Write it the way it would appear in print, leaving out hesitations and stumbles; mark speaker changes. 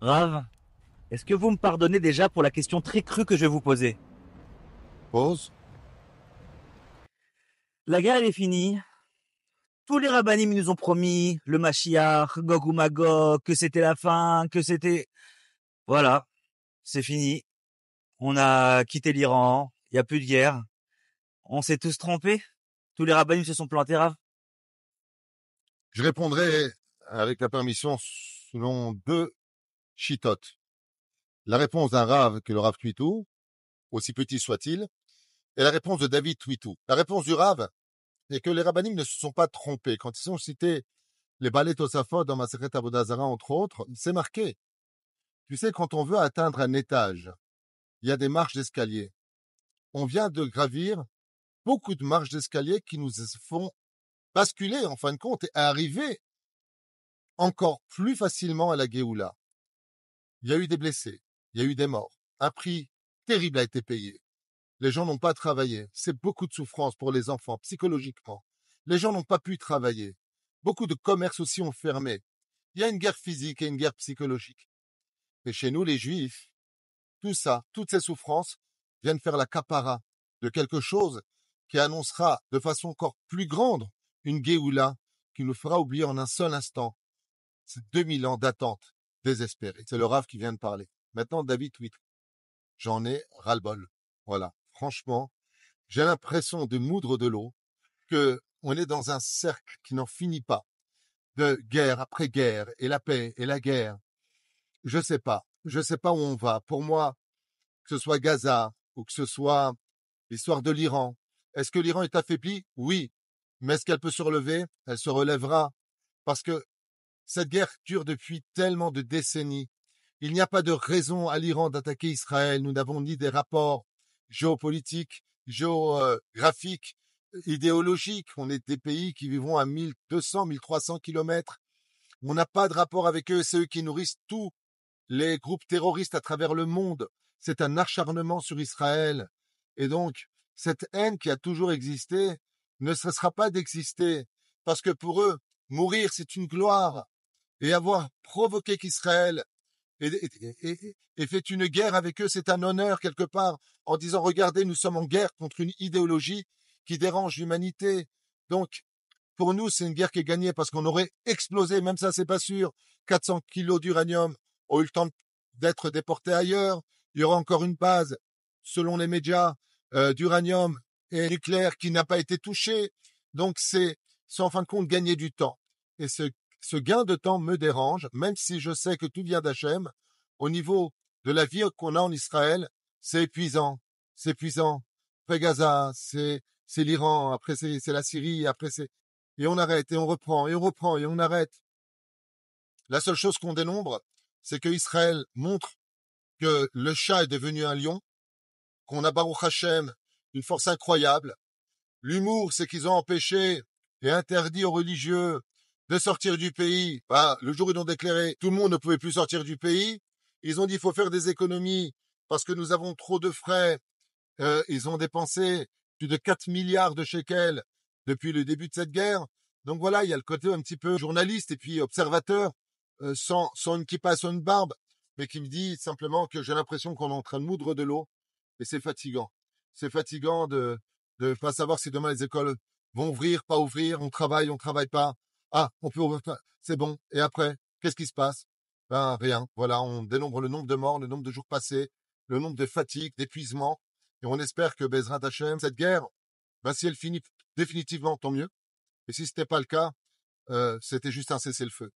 Speaker 1: Rav, est-ce que vous me pardonnez déjà pour la question très crue que je vais vous poser?
Speaker 2: Pause.
Speaker 1: La guerre, elle est finie. Tous les rabbinim ils nous ont promis le Mashiach, Gog ou Magog, que c'était la fin, que c'était... Voilà, c'est fini. On a quitté l'Iran, il n'y a plus de guerre. On s'est tous trompés. Tous les rabbinim se sont plantés, Rav.
Speaker 2: Je répondrai avec la permission selon deux chitotes. La réponse d'un Rav que le Rav Twitou, aussi petit soit-il, et la réponse de David Twitou. La réponse du Rav est que les rabbinim ne se sont pas trompés. Quand ils ont cité les balais Tosafot dans Masechet Avodah Zarah, entre autres, c'est marqué. Tu sais, quand on veut atteindre un étage, il y a des marches d'escalier. On vient de gravir beaucoup de marches d'escalier qui nous font basculer, en fin de compte, et arriver encore plus facilement à la Géoula. Il y a eu des blessés, il y a eu des morts. Un prix terrible a été payé. Les gens n'ont pas travaillé. C'est beaucoup de souffrance pour les enfants, psychologiquement. Les gens n'ont pas pu travailler. Beaucoup de commerces aussi ont fermé. Il y a une guerre physique et une guerre psychologique. Et chez nous, les Juifs, tout ça, toutes ces souffrances viennent faire la capara de quelque chose qui annoncera de façon encore plus grande une Géoula qui nous fera oublier en un seul instant ces 2000 ans d'attente désespérée. C'est le Rav qui vient de parler. Maintenant, David tweet. J'en ai ras-le-bol. Voilà. Franchement, j'ai l'impression de moudre de l'eau, que on est dans un cercle qui n'en finit pas, de guerre après guerre, et la paix, et la guerre. Je sais pas. Je sais pas où on va. Pour moi, que ce soit Gaza, ou que ce soit l'histoire de l'Iran. Est-ce que l'Iran est affaibli? Oui. Mais est-ce qu'elle peut se relever? Elle se relèvera. Parce que cette guerre dure depuis tellement de décennies. Il n'y a pas de raison à l'Iran d'attaquer Israël. Nous n'avons ni des rapports géopolitiques, géographiques, idéologiques. On est des pays qui vivront à 1200, 1300 kilomètres. On n'a pas de rapport avec eux. C'est eux qui nourrissent tous les groupes terroristes à travers le monde. C'est un acharnement sur Israël. Et donc, cette haine qui a toujours existé ne cessera pas d'exister. Parce que pour eux, mourir, c'est une gloire. Et avoir provoqué qu'Israël et fait une guerre avec eux, c'est un honneur quelque part, en disant, regardez, nous sommes en guerre contre une idéologie qui dérange l'humanité. Donc, pour nous, c'est une guerre qui est gagnée parce qu'on aurait explosé, même ça, c'est pas sûr. 400 kilos d'uranium ont eu le temps d'être déportés ailleurs. Il y aura encore une base, selon les médias, d'uranium et nucléaire qui n'a pas été touchée. Donc, c'est en fin de compte gagner du temps. Et ce gain de temps me dérange, même si je sais que tout vient d'Hachem. Au niveau de la vie qu'on a en Israël, c'est épuisant. C'est épuisant. Après Gaza, c'est l'Iran, après c'est la Syrie, après c'est... Et on arrête, et on reprend, et on reprend, et on arrête. La seule chose qu'on dénombre, c'est que Israël montre que le chat est devenu un lion, qu'on a Baruch Hashem, une force incroyable. L'humour, c'est qu'ils ont empêché et interdit aux religieux de sortir du pays. Bah, le jour où ils ont déclaré tout le monde ne pouvait plus sortir du pays, ils ont dit il faut faire des économies parce que nous avons trop de frais. Ils ont dépensé plus de 4 milliards de shekels depuis le début de cette guerre. Donc voilà, il y a le côté un petit peu journaliste et puis observateur, sans une kippa, sans une barbe, mais qui me dit simplement que j'ai l'impression qu'on est en train de moudre de l'eau et c'est fatigant. C'est fatigant de pas savoir si demain les écoles vont ouvrir, pas ouvrir, on travaille pas. Ah, on peut ouvrir, c'est bon. Et après, qu'est-ce qui se passe? Ben, rien. Voilà, on dénombre le nombre de morts, le nombre de jours passés, le nombre de fatigues, d'épuisements. Et on espère que Bezrat Hashem, cette guerre, ben, si elle finit définitivement, tant mieux. Et si ce n'était pas le cas, c'était juste un cessez-le-feu.